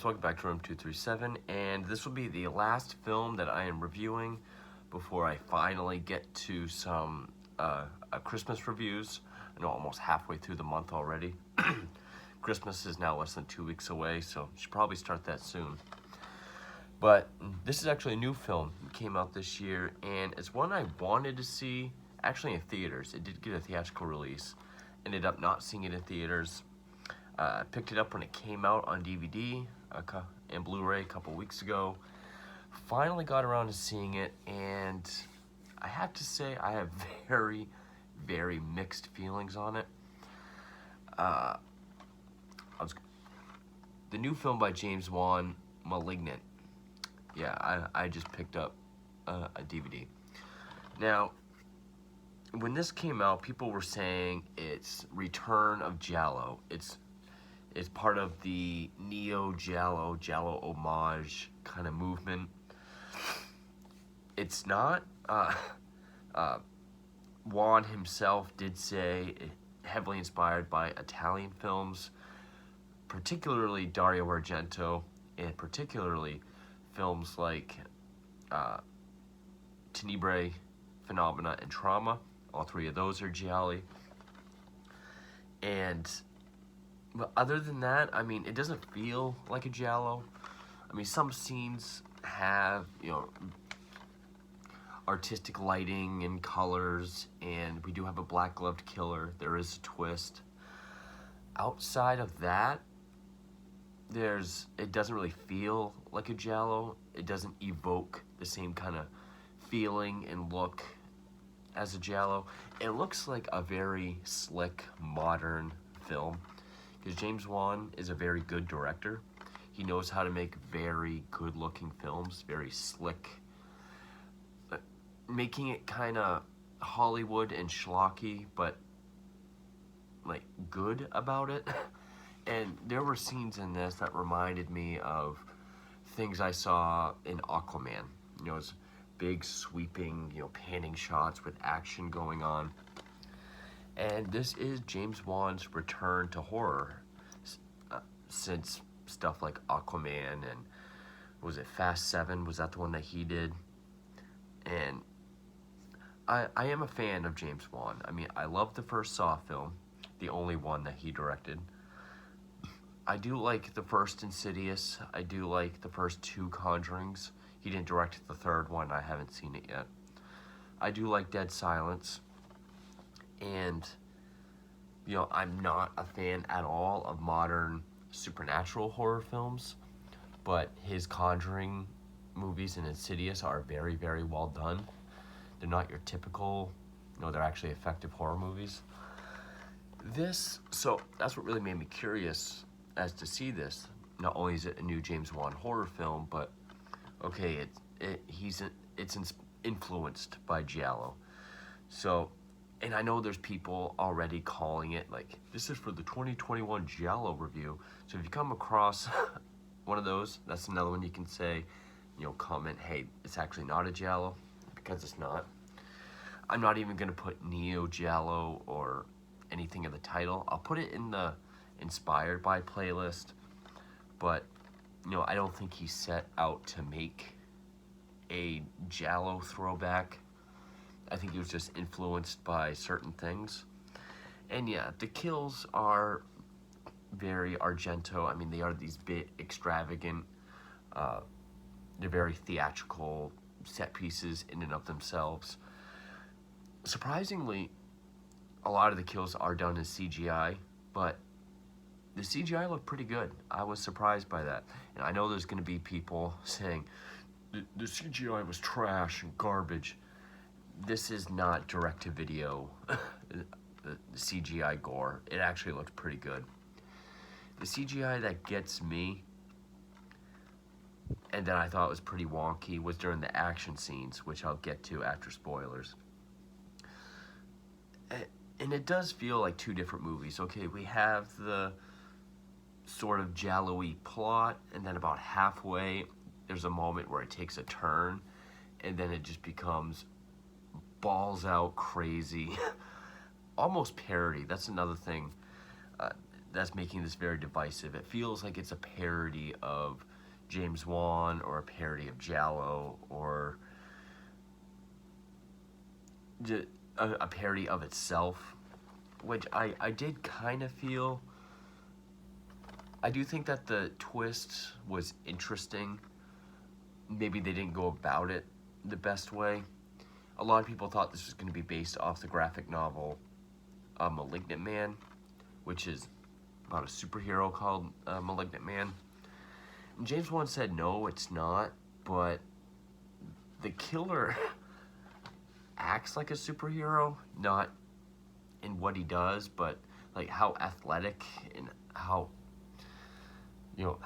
guys, welcome back to Room 237, and this will be the last film that I am reviewing before I finally get to some Christmas reviews. I know almost halfway through the month already. Christmas is now less than 2 weeks away, so I should probably start that soon. But this is actually a new film. It came out this year, and it's one I wanted to see actually in theaters. It did get a theatrical release. Ended up not seeing it in theaters. I picked it up when it came out on DVD and Blu-ray a couple weeks ago. Finally got around to seeing it, and I have to say I have very, very mixed feelings on it. The new film by James Wan, Malignant. Yeah, I just picked up a DVD. Now, when this came out, people were saying it's return of Giallo. It's part of the neo-Giallo, Giallo homage kind of movement. It's not. Juan himself did say heavily inspired by Italian films, particularly Dario Argento, and particularly films like Tenebrae, Phenomena, and Trauma. All three of those are Gialli. But other than that, I mean, it doesn't feel like a Giallo. I mean, some scenes have, artistic lighting and colors, and we do have a black-gloved killer. There is a twist. Outside of that, it doesn't really feel like a Giallo. It doesn't evoke the same kind of feeling and look as a Giallo. It looks like a very slick, modern film. Because James Wan is a very good director. He knows how to make very good-looking films, very slick, making it kind of Hollywood and schlocky, but like good about it. And there were scenes in this that reminded me of things I saw in Aquaman. It's big, sweeping, panning shots with action going on. And this is James Wan's return to horror since stuff like Aquaman and, was it Fast 7? Was that the one that he did? And I am a fan of James Wan. I mean, I love the first Saw film, the only one that he directed. I do like the first Insidious. I do like the first 2 Conjurings. He didn't direct the third one. I haven't seen it yet. I do like Dead Silence. And, I'm not a fan at all of modern supernatural horror films, but his Conjuring movies and Insidious are very, very well done. They're not your typical, they're actually effective horror movies. So that's what really made me curious as to see this. Not only is it a new James Wan horror film, but okay, it's influenced by Giallo. So, and I know there's people already calling it like, this is for the 2021 Giallo review. So if you come across one of those, that's another one you can say, comment, hey, it's actually not a Giallo, because it's not. I'm not even gonna put Neo Giallo or anything in the title. I'll put it in the inspired by playlist, but I don't think he set out to make a Giallo throwback. I think he was just influenced by certain things. And yeah, the kills are very Argento. I mean, they are these bit extravagant, they're very theatrical set pieces in and of themselves. Surprisingly, a lot of the kills are done in CGI, but the CGI looked pretty good. I was surprised by that. And I know there's going to be people saying, the CGI was trash and garbage. This is not direct-to-video the CGI gore. It actually looked pretty good. The CGI that gets me, and that I thought was pretty wonky, was during the action scenes, which I'll get to after spoilers. And it does feel like 2 different movies. Okay, we have the sort of Giallo-y plot, and then about halfway, there's a moment where it takes a turn, and then it just becomes balls out crazy. Almost parody. That's another thing. that's making this very divisive. It feels like it's a parody of James Wan or a parody of Giallo or a parody of itself, which I did kind of feel. I do think that the twist was interesting. Maybe they didn't go about it the best way. A lot of people thought this was going to be based off the graphic novel Malignant Man, which is about a superhero called Malignant Man. And James Wan said no, it's not, but the killer acts like a superhero, not in what he does, but like how athletic and how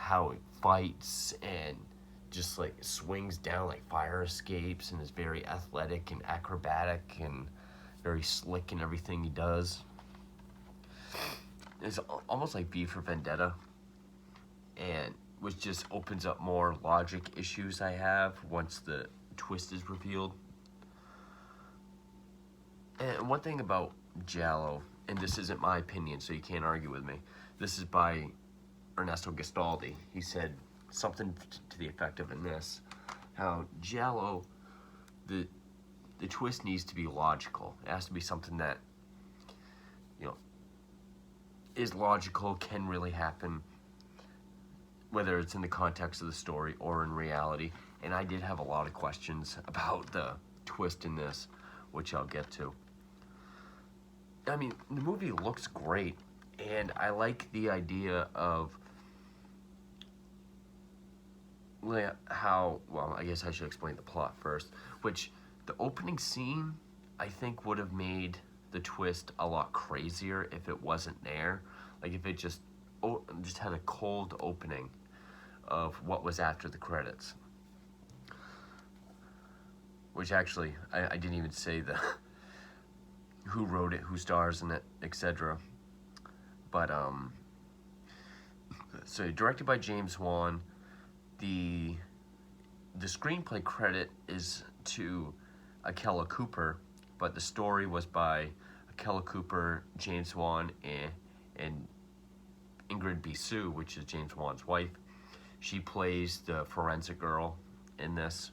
how he fights and just like swings down like fire escapes and is very athletic and acrobatic and very slick in everything he does. It's almost like V for Vendetta, and which just opens up more logic issues I have once the twist is revealed. And one thing about Giallo, and this isn't my opinion, so you can't argue with me, this is by Ernesto Gastaldi. He said something to the effect of in this, how Giallo, the twist needs to be logical. It has to be something that, is logical, can really happen, whether it's in the context of the story or in reality. And I did have a lot of questions about the twist in this, which I'll get to. I mean, the movie looks great, and I like the idea of how, well, I guess I should explain the plot first, which the opening scene, I think, would have made the twist a lot crazier if it wasn't there. Like if it just had a cold opening of what was after the credits. Which actually, I didn't even say who wrote it, who stars in it, etc. But, so directed by James Wan. The screenplay credit is to Akela Cooper, but the story was by Akela Cooper, James Wan, and Ingrid Bisou, which is James Wan's wife. She plays the forensic girl in this.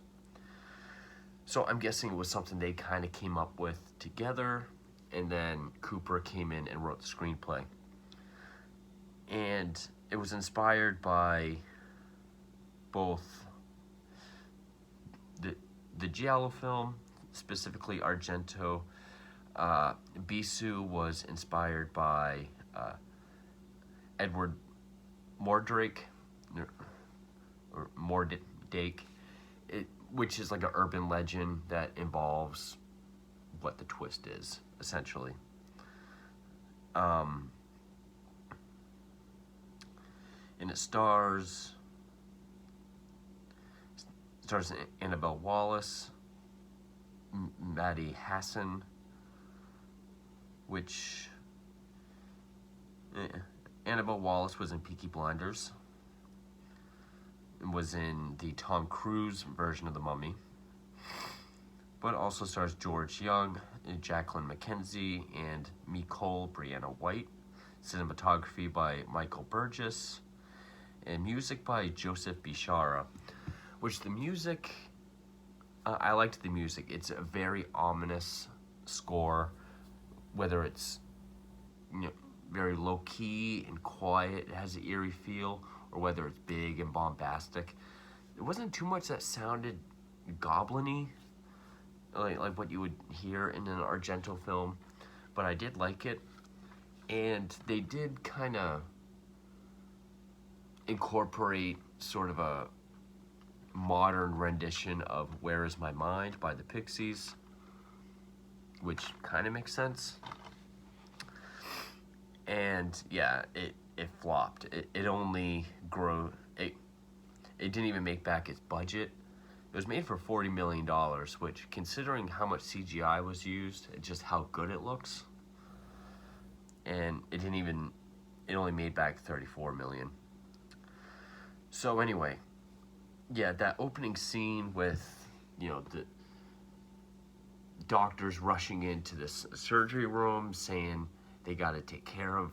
So I'm guessing it was something they kind of came up with together, and then Cooper came in and wrote the screenplay. And it was inspired by both the Giallo film, specifically Argento. Bisou was inspired by Edward Mordrake, or Mordake, which is like an urban legend that involves what the twist is, essentially. And it stars Annabelle Wallis, Maddie Hassan, which Annabelle Wallis was in Peaky Blinders and was in the Tom Cruise version of The Mummy, but also stars George Young, Jacqueline McKenzie, and Nicole Brianna White. Cinematography by Michael Burgess, and music by Joseph Bishara. Which the music, I liked the music. It's a very ominous score, whether it's very low key and quiet, it has an eerie feel, or whether it's big and bombastic. There wasn't too much that sounded goblin-y, like what you would hear in an Argento film, but I did like it, and they did kind of incorporate sort of a modern rendition of Where Is My Mind by the Pixies, which kind of makes sense. And yeah, it flopped. It only grew, it didn't even make back its budget. It was made for $40 million, which, considering how much CGI was used and just how good it looks, and it only made back $34 million. So anyway, yeah, that opening scene with, the doctors rushing into this surgery room saying they got to take care of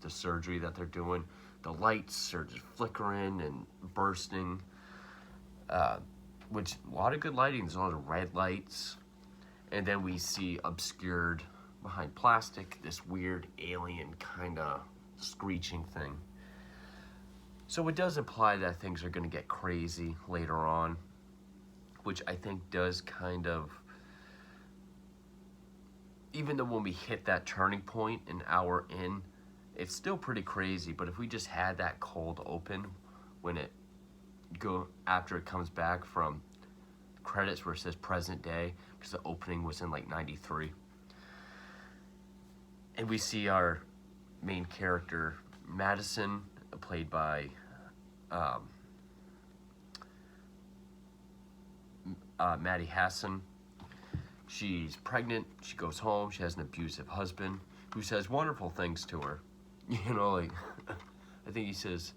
the surgery that they're doing. The lights are just flickering and bursting, which a lot of good lighting. There's a lot of red lights, and then we see obscured behind plastic this weird alien kind of screeching thing. So it does imply that things are going to get crazy later on, which I think does kind of, even though when we hit that turning point an hour in, it's still pretty crazy. But if we just had that cold open when it after it comes back from credits where it says present day, because the opening was in like 93, and we see our main character Madison, played by Maddie Hassan. She's pregnant. She goes home. She has an abusive husband who says wonderful things to her. Like, I think he says,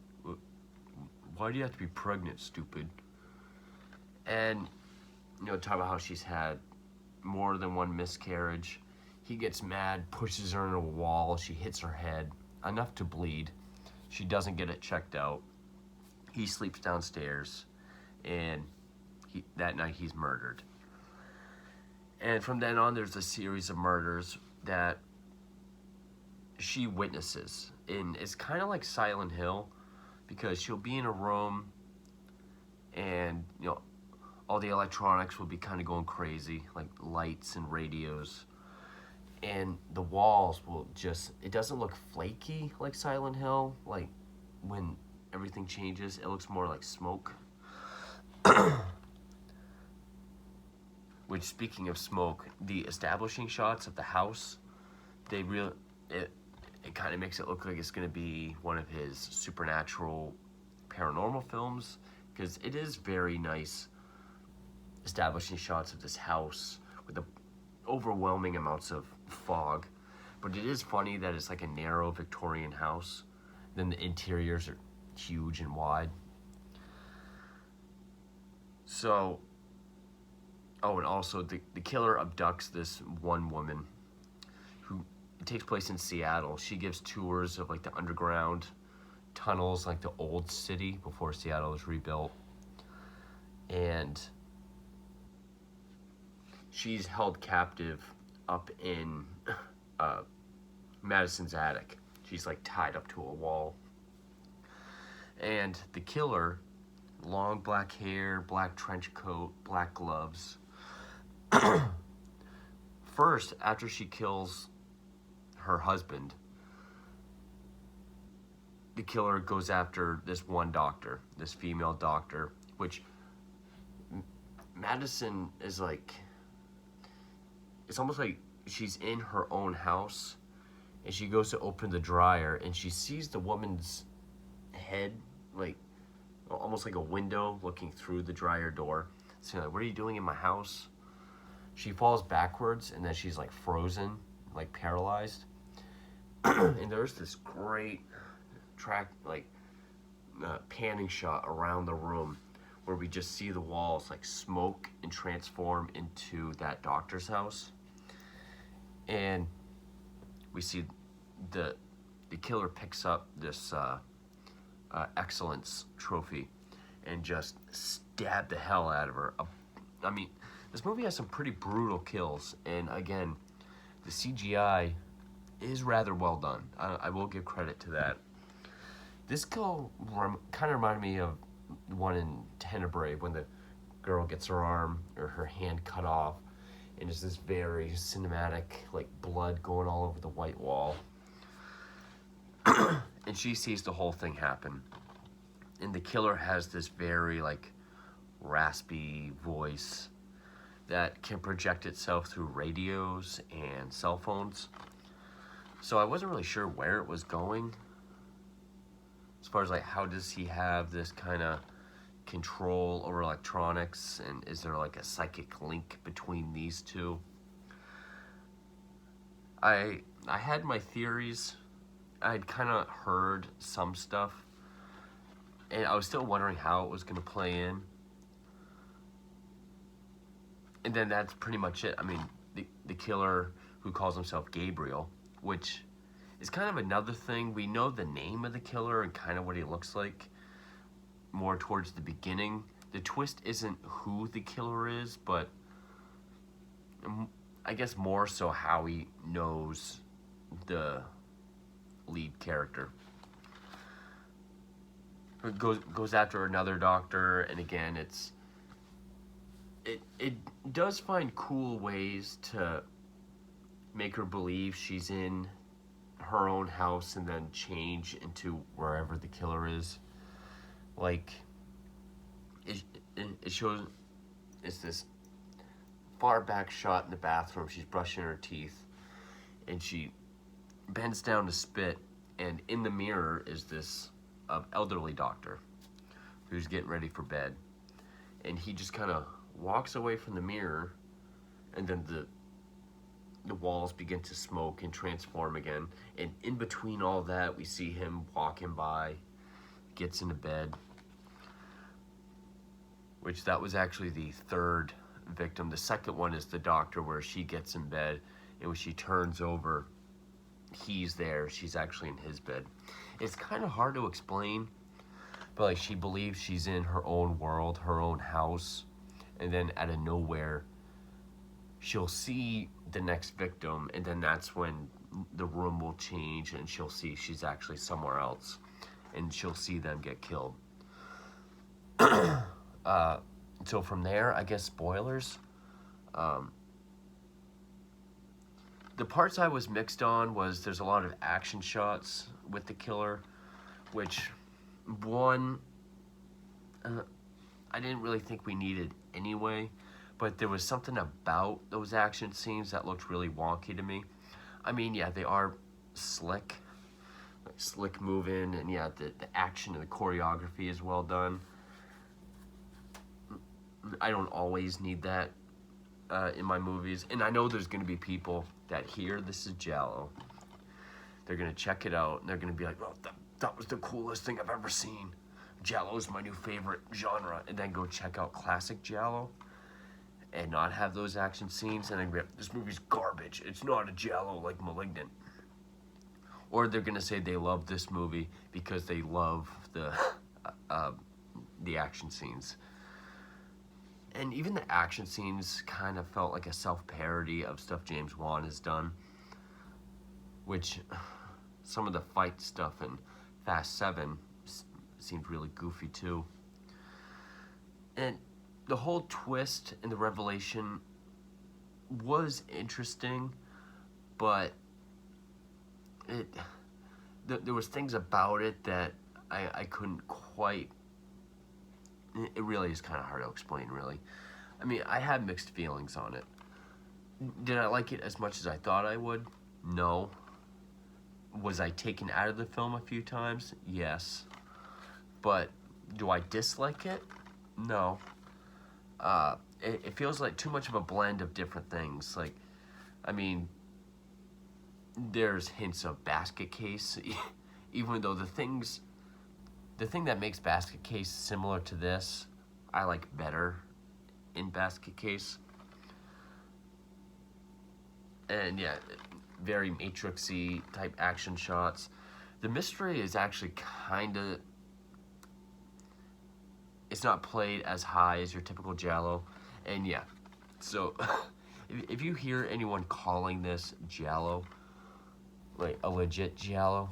"Why do you have to be pregnant, stupid?" And, talk about how she's had more than one miscarriage. He gets mad, pushes her into a wall. She hits her head, enough to bleed. She doesn't get it checked out. He sleeps downstairs, and that night he's murdered. And from then on, there's a series of murders that she witnesses. And it's kind of like Silent Hill, because she'll be in a room and, all the electronics will be kind of going crazy, like lights and radios. And the walls will it doesn't look flaky like Silent Hill. Like when everything changes, it looks more like smoke. Which, speaking of smoke, the establishing shots of the house, it kind of makes it look like it's going to be one of his supernatural paranormal films, because it is very nice establishing shots of this house with the overwhelming amounts of fog. But it is funny that it's like a narrow Victorian house. Then the interiors are huge and wide. So, and also the killer abducts this one woman who, it takes place in Seattle. She gives tours of like the underground tunnels, like the old city before Seattle was rebuilt. And she's held captive up in Madison's attic. She's like tied up to a wall. And the killer, long black hair, black trench coat, black gloves. First, after she kills her husband, the killer goes after this one doctor, this female doctor, which Madison is like, it's almost like she's in her own house, and she goes to open the dryer, and she sees the woman's head, like, almost like a window looking through the dryer door. So like, what are you doing in my house? She falls backwards, and then she's like frozen, like paralyzed. And there's this great panning shot around the room where we just see the walls like smoke and transform into that doctor's house. And we see the killer picks up this excellence trophy and just stab the hell out of her. I mean, this movie has some pretty brutal kills, and again, the CGI is rather well done. I will give credit to that. This kill kind of reminded me of the one in Tenebrae when the girl gets her arm or her hand cut off, and it's this very cinematic, like blood going all over the white wall. And she sees the whole thing happen. And the killer has this very like raspy voice that can project itself through radios and cell phones. So I wasn't really sure where it was going, as far as like how does he have this kind of control over electronics, and is there like a psychic link between these two? I had my theories. I'd kind of heard some stuff, and I was still wondering how it was going to play in. And then that's pretty much it. I mean, the killer who calls himself Gabriel, which is kind of another thing. We know the name of the killer and kind of what he looks like more towards the beginning. The twist isn't who the killer is, but I guess more so how he knows the lead character. It goes after another doctor, and again, it does find cool ways to make her believe she's in her own house and then change into wherever the killer is. Like, it shows, it's this far back shot in the bathroom. She's brushing her teeth and she bends down to spit, and in the mirror is this elderly doctor who's getting ready for bed, and he just kind of walks away from the mirror, and then the walls begin to smoke and transform again, and in between all that we see him walking by, gets into bed, which that was actually the third victim. The second one is the doctor, where she gets in bed, and when she turns over, he's there. She's actually in his bed. It's kind of hard to explain, but like, she believes she's in her own world, her own house, and then out of nowhere she'll see the next victim, and then that's when the room will change and she'll see she's actually somewhere else, and she'll see them get killed. So from there, I guess spoilers. The parts I was mixed on was there's a lot of action shots with the killer, which one, I didn't really think we needed anyway, but there was something about those action scenes that looked really wonky to me. I mean, yeah, they are slick, like slick moving, and yeah, the action and the choreography is well done. I don't always need that in my movies, and I know there's going to be people that hear this is Giallo. They're going to check it out, and they're going to be like, well, that was the coolest thing I've ever seen. Giallo is my new favorite genre, and then go check out classic Giallo and not have those action scenes, and then be like, this movie's garbage. It's not a Giallo like Malignant. Or they're going to say they love this movie because they love the action scenes. And even the action scenes kind of felt like a self-parody of stuff James Wan has done, which some of the fight stuff in Fast 7 seemed really goofy too. And the whole twist and the revelation was interesting, but there was things about it that I couldn't quite. It really is kind of hard to explain, really. I mean, I had mixed feelings on it. Did I like it as much as I thought I would? No. Was I taken out of the film a few times? Yes. But do I dislike it? No. It feels like too much of a blend of different things. Like, I mean, there's hints of Basket Case, even though the thing that makes Basket Case similar to this, I like better in Basket Case. And yeah, very Matrix-y type action shots. The mystery is actually kind of, it's not played as high as your typical Giallo. And yeah, so if you hear anyone calling this Giallo, like a legit Giallo,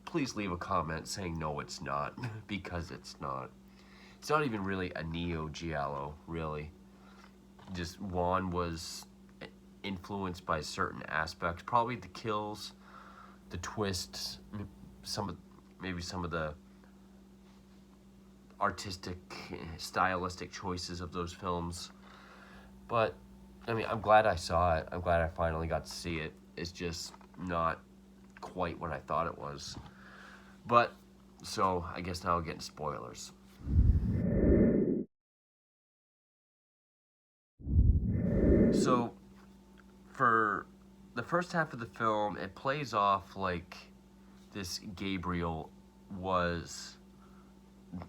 please leave a comment saying no, it's not, because it's not. It's not even really a Neo Giallo, really. Just Wan was influenced by certain aspects, probably the kills, the twists, maybe some of the artistic, stylistic choices of those films. But I mean, I'm glad I saw it. I'm glad I finally got to see it. It's just not quite what I thought it was. But, so, I guess now I'll get into spoilers. So, for the first half of the film, it plays off like this Gabriel was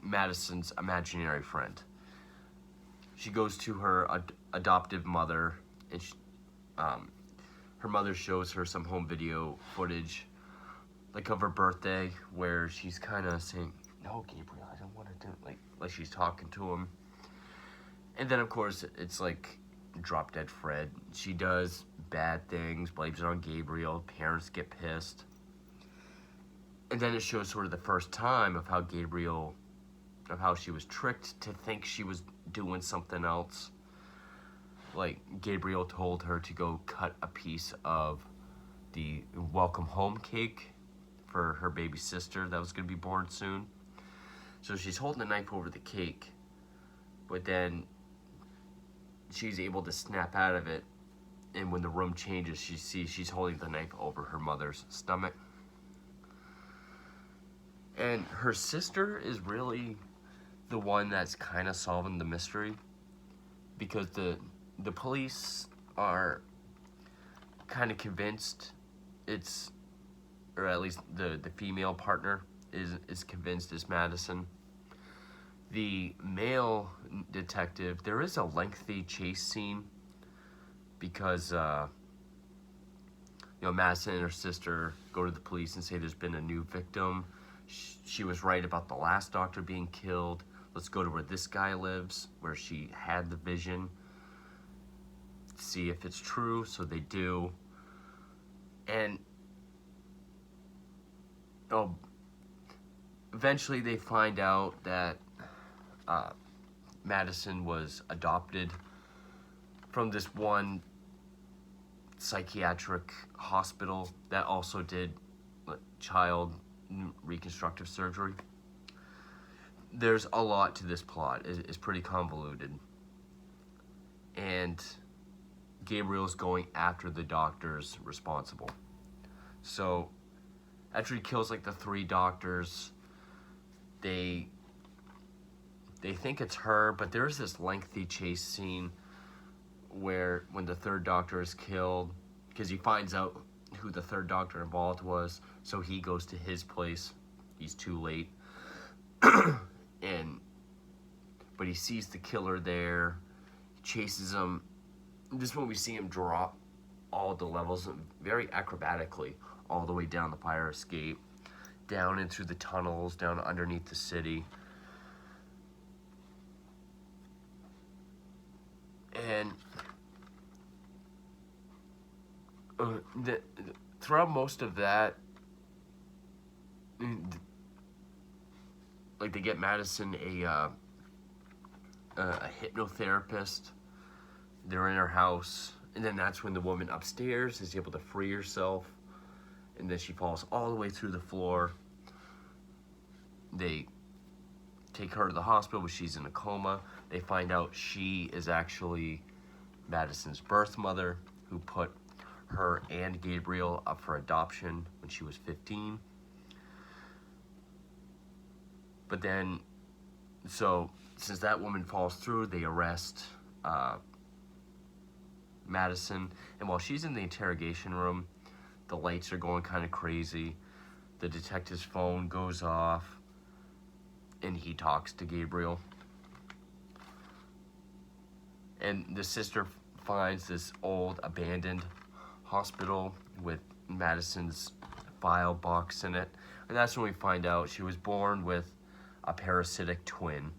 Madison's imaginary friend. She goes to her adoptive mother, and her mother shows her some home video footage, like of her birthday, where she's kind of saying, "No, Gabriel, I don't want to do it." Like she's talking to him. And then, of course, it's like drop dead Fred. She does bad things, blames it on Gabriel. Parents get pissed. And then it shows sort of the first time of how she was tricked to think she was doing something else. Like, Gabriel told her to go cut a piece of the welcome home cake for her baby sister that was going to be born soon. So she's holding the knife over the cake, but then she's able to snap out of it, and when the room changes, she sees she's holding the knife over her mother's stomach. And her sister is really the one that's kind of solving the mystery, because the police are kind of convinced it's, or at least the female partner is convinced it's Madison. The male detective, there is a lengthy chase scene because Madison and her sister go to the police and say there's been a new victim. She was right about the last doctor being killed. Let's go to where this guy lives, where she had the vision. See if it's true. So they do. And eventually they find out that Madison was adopted from this one psychiatric hospital that also did child reconstructive surgery. There's a lot to this plot. It's pretty convoluted. And Gabriel's going after the doctors responsible. So after he kills like the 3 doctors, they think it's her, but there's this lengthy chase scene where when the 3rd doctor is killed, because he finds out who the 3rd doctor involved was, so he goes to his place. He's too late. But he sees the killer there. He chases him. This is when we see him drop all the levels very acrobatically all the way down the fire escape, down into the tunnels, down underneath the city. And throughout most of that, like they get Madison a hypnotherapist. They're in her house, and then that's when the woman upstairs is able to free herself, and then she falls all the way through the floor. They take her to the hospital, but she's in a coma. They find out she is actually Madison's birth mother, who put her and Gabriel up for adoption when she was 15. But then, so since that woman falls through, they arrest Madison. And while she's in the interrogation room, the lights are going kind of crazy. The detective's phone goes off, and he talks to Gabriel. And the sister finds this old abandoned hospital with Madison's file box in it. And that's when we find out she was born with a parasitic twin,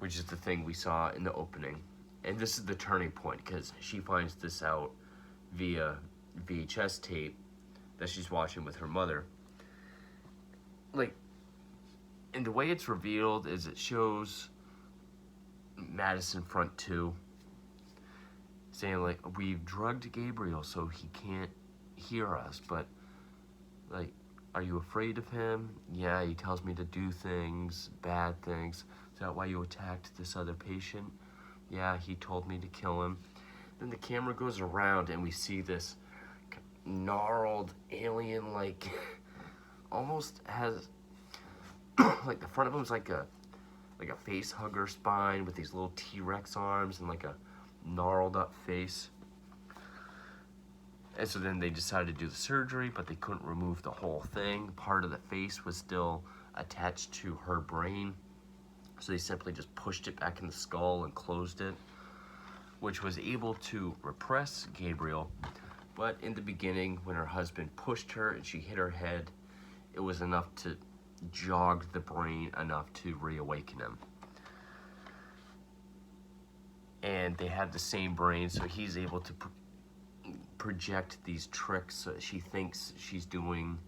which is the thing we saw in the opening. And this is the turning point, because she finds this out via VHS tape that she's watching with her mother. And the way it's revealed is it shows Madison front 2 saying we've drugged Gabriel so he can't hear us, but are you afraid of him? Yeah, he tells me to do things, bad things. Is that why you attacked this other patient? Yeah, he told me to kill him. Then the camera goes around and we see this gnarled alien, almost has the front of him's like a face hugger spine with these little T-Rex arms and a gnarled up face. And so then they decided to do the surgery, but they couldn't remove the whole thing. Part of the face was still attached to her brain. So they simply just pushed it back in the skull and closed it, which was able to repress Gabriel, But in the beginning, when her husband pushed her and she hit her head, it was enough to jog the brain enough to reawaken him. And they have the same brain, so he's able to project these tricks so that she thinks she's doing,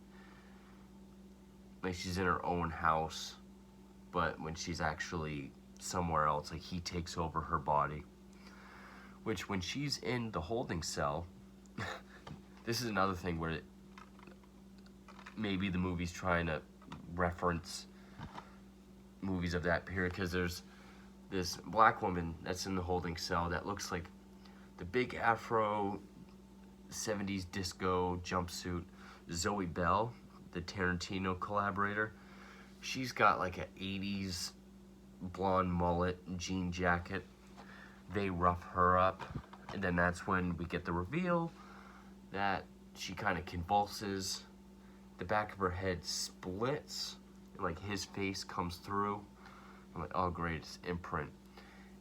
like she's in her own house, but when she's actually somewhere else, like he takes over her body. Which, when she's in the holding cell, this is another thing where maybe the movie's trying to reference movies of that period, because there's this black woman that's in the holding cell that looks like the big afro 70s disco jumpsuit Zoe Bell, the Tarantino collaborator. She's got like an 80s blonde mullet jean jacket. They rough her up, and then that's when we get the reveal that she kind of convulses, the back of her head splits, and like his face comes through. I'm like, oh great, it's imprint.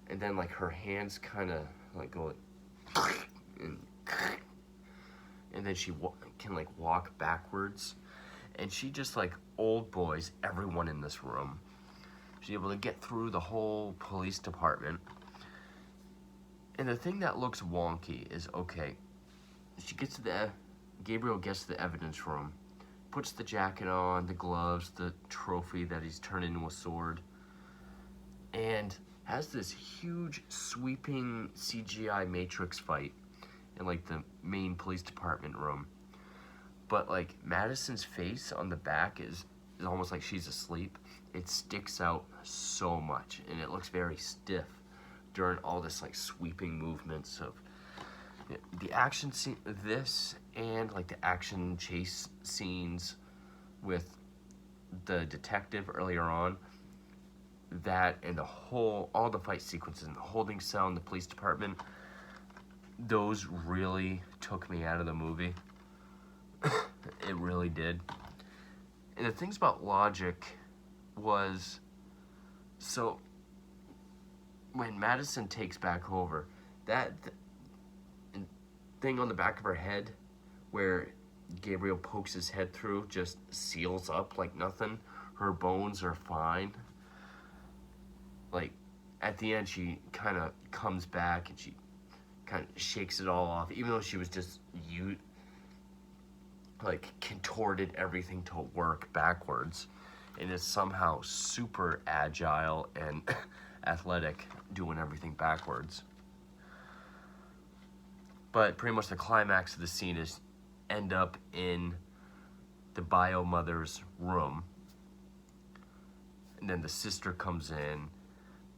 And then like her hands kind of like go like, and then she can like walk backwards, and she just like old boys everyone in this room. She's able to get through the whole police department. And the thing that looks wonky is, okay, Gabriel gets to the evidence room, puts the jacket on, the gloves, the trophy that he's turned into a sword, and has this huge sweeping CGI Matrix fight in like the main police department room. But like Madison's face on the back is almost like she's asleep. It sticks out so much, and it looks very stiff during all this like sweeping movements of the action scene, this and like the action chase scenes with the detective earlier on, that and all the fight sequences in the holding cell in the police department, those really took me out of the movie. It really did. And the things about logic was, so when Madison takes back over, that thing on the back of her head where Gabriel pokes his head through just seals up like nothing. Her bones are fine. Like at the end she kind of comes back and she kind of shakes it all off, even though she was just like contorted everything to work backwards, and is somehow super agile and athletic doing everything backwards. But pretty much the climax of the scene is end up in the bio mother's room, and then the sister comes in,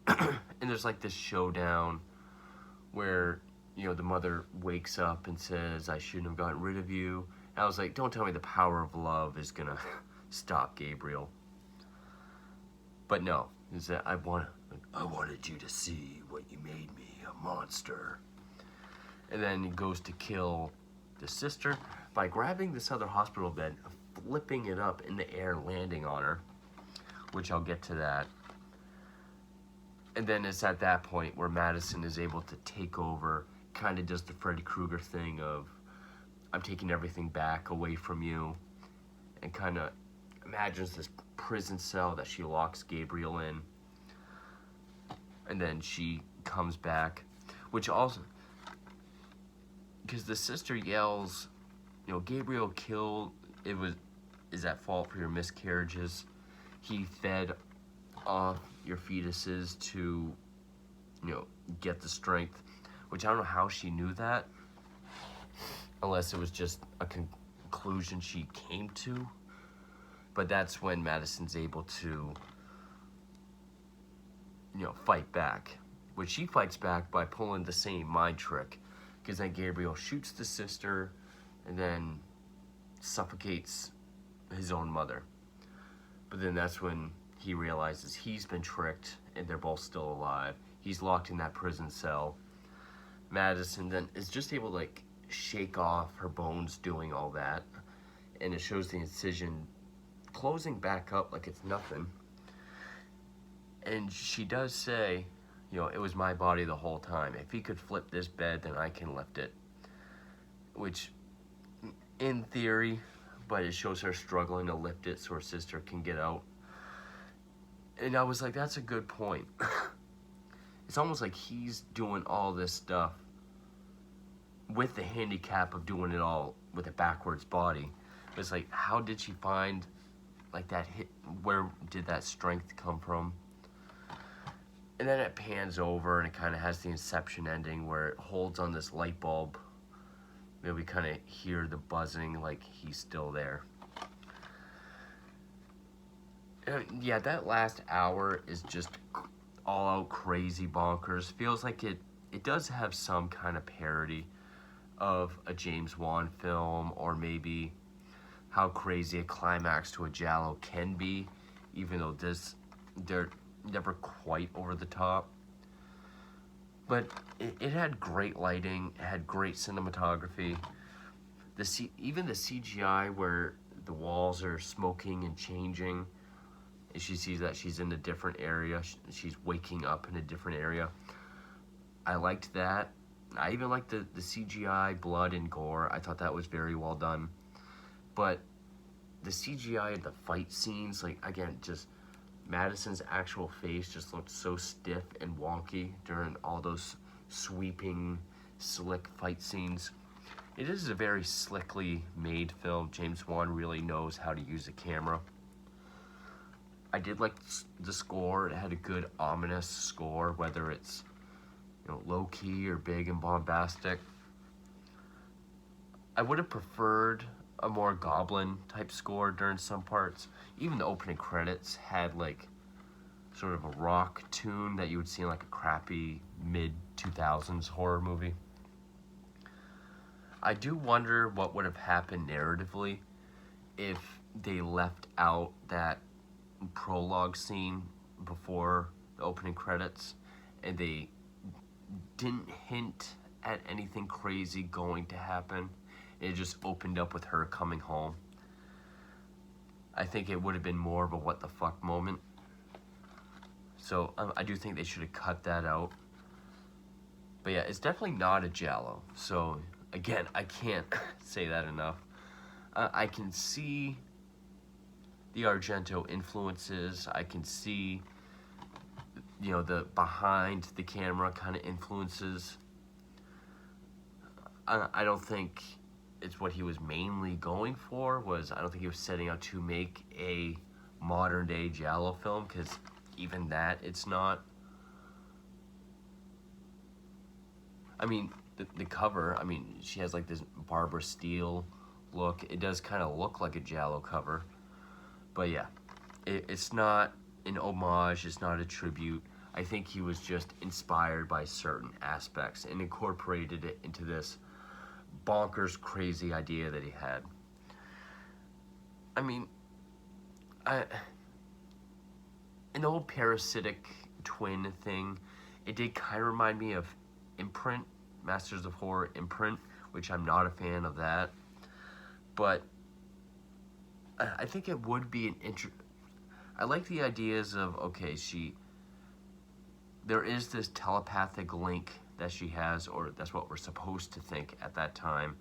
and there's like this showdown where, you know, the mother wakes up and says, I shouldn't have gotten rid of you. And I was like, don't tell me the power of love is gonna stop Gabriel. But no, is that I wanted you to see what you made me, a monster. And then he goes to kill the sister by grabbing this other hospital bed, flipping it up in the air, landing on her, which I'll get to that. And then it's at that point where Madison is able to take over, kind of does the Freddy Krueger thing of, I'm taking everything back away from you, and kind of imagines this prison cell that she locks Gabriel in. And then she comes back, which also, because the sister yells, you know, Gabriel is at fault for your miscarriages. He fed off your fetuses to, you know, get the strength, which I don't know how she knew that, unless it was just a conclusion she came to. But that's when Madison's able to, you know, fight back, which she fights back by pulling the same mind trick, because then Gabriel shoots the sister and then suffocates his own mother. But then that's when he realizes he's been tricked and they're both still alive. He's locked in that prison cell. Madison then is just able to like shake off her bones doing all that, and it shows the incision closing back up like it's nothing. And she does say, you know, it was my body the whole time. If he could flip this bed, then I can lift it. Which in theory, but it shows her struggling to lift it so her sister can get out. And I was like, that's a good point. It's almost like he's doing all this stuff with the handicap of doing it all with a backwards body. But it's like, how did she find like that hit? Where did that strength come from? And then it pans over and it kind of has the Inception ending where it holds on this light bulb. Maybe we kind of hear the buzzing like he's still there. Yeah, that last hour is just all out crazy bonkers. Feels like it does have some kind of parody of a James Wan film, or maybe how crazy a climax to a giallo can be, even though they're never quite over the top. But it had great lighting, it had great cinematography. Even the CGI where the walls are smoking and changing, and she sees that she's in a different area, she's waking up in a different area. I liked that. I even liked the CGI blood and gore. I thought that was very well done. But the CGI of the fight scenes, like, again, just Madison's actual face just looked so stiff and wonky during all those sweeping, slick fight scenes. It is a very slickly made film. James Wan really knows how to use a camera. I did like the score. It had a good ominous score, whether it's low-key or big and bombastic. I would have preferred a more Goblin-type score during some parts. Even the opening credits had, like, sort of a rock tune that you would see in, like, a crappy mid-2000s horror movie. I do wonder what would have happened narratively if they left out that prologue scene before the opening credits and they didn't hint at anything crazy going to happen. It just opened up with her coming home. I think it would have been more of a what the fuck moment. So I do think they should have cut that out. But yeah, it's definitely not a giallo. So again, I can't say that enough. I can see the Argento influences. I can see the behind the camera kind of influences. I don't think it's what he was mainly going for. I don't think he was setting out to make a modern day giallo film, because even that it's not. I mean, the cover, I mean, she has like this Barbara Steele look. It does kind of look like a giallo cover. But yeah, it's not an homage, it's not a tribute. I think he was just inspired by certain aspects and incorporated it into this bonkers, crazy idea that he had. I mean, an old parasitic twin thing, it did kind of remind me of Imprint, Masters of Horror Imprint, which I'm not a fan of that. But I think it would be I like the ideas of, okay, there is this telepathic link that she has, or that's what we're supposed to think at that time,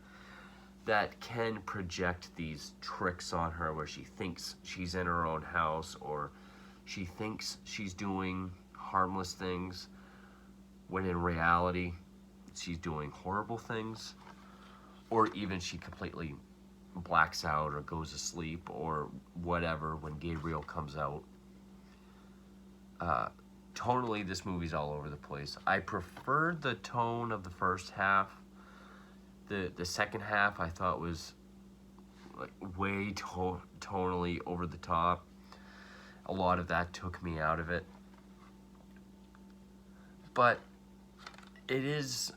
that can project these tricks on her where she thinks she's in her own house, or she thinks she's doing harmless things, when in reality, she's doing horrible things, or even she completely blacks out or goes to sleep or whatever when Gabriel comes out. Tonally, this movie's all over the place. I preferred the tone of the first half. The second half I thought was like way tonally over the top. A lot of that took me out of it. But it is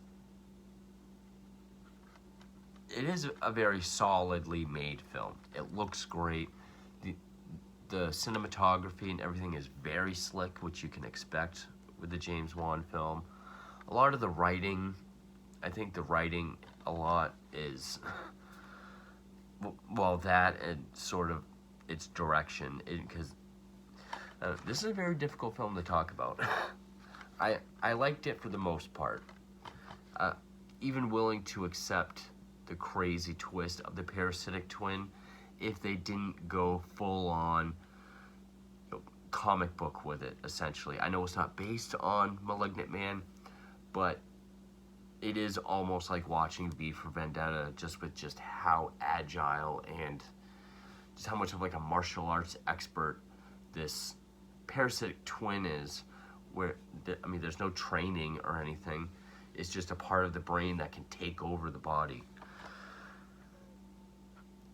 a very solidly made film. It looks great. The cinematography and everything is very slick, which you can expect with the James Wan film. A lot of the writing, I think the writing a lot is, well, that and sort of its direction, because this is a very difficult film to talk about. I liked it for the most part. Even willing to accept the crazy twist of the parasitic twin if they didn't go full on comic book with it, essentially. I know it's not based on Malignant Man, but it is almost like watching V for Vendetta, just with just how agile and just how much of like a martial arts expert this parasitic twin is, where I mean, there's no training or anything. It's just a part of the brain that can take over the body.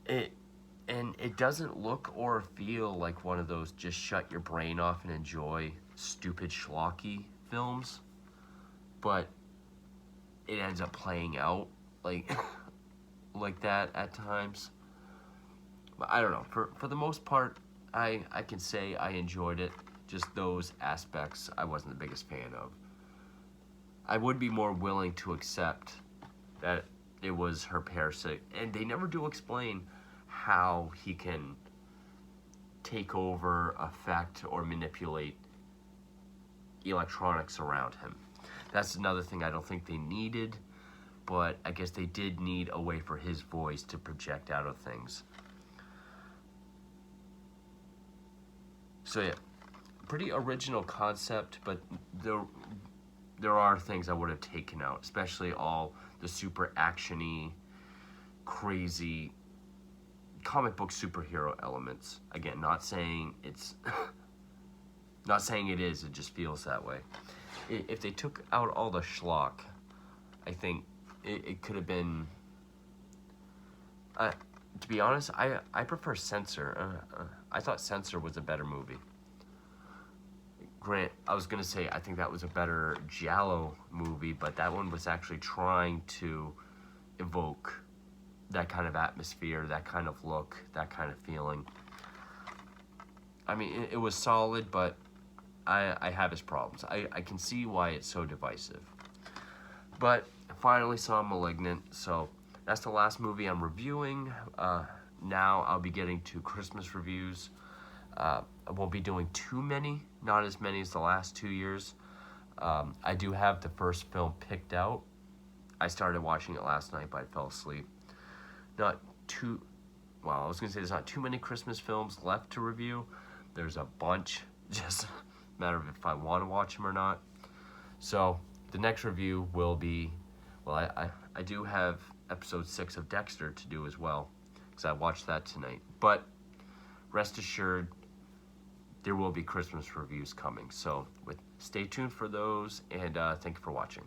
It doesn't look or feel like one of those just shut your brain off and enjoy stupid schlocky films, but it ends up playing out like like that at times. But I don't know. For the most part, I can say I enjoyed it. Just those aspects I wasn't the biggest fan of. I would be more willing to accept that it was her parasite, and they never do explain how he can take over, affect, or manipulate electronics around him. That's another thing I don't think they needed, but I guess they did need a way for his voice to project out of things. So yeah, pretty original concept, but there are things I would have taken out, especially all the super action-y, crazy comic book superhero elements. Again, not saying it's not saying it is, it just feels that way. If they took out all the schlock, I think it could have been to be honest, I prefer Censor. I thought Censor was a better movie. Grant, I was gonna say I think that was a better Giallo movie, but that one was actually trying to evoke that kind of atmosphere, that kind of look, that kind of feeling. I mean, it was solid, but I have its problems. I can see why it's so divisive. But I finally saw Malignant, so that's the last movie I'm reviewing. Now I'll be getting to Christmas reviews. I won't be doing too many, not as many as the last 2 years. I do have the first film picked out. I started watching it last night, but I fell asleep. I was gonna say there's not too many Christmas films left to review. There's a bunch, just a matter of if I want to watch them or not. So the next review will be, well, I do have episode 6 of Dexter to do as well, because I watched that tonight. But rest assured, there will be Christmas reviews coming. So stay tuned for those, and thank you for watching.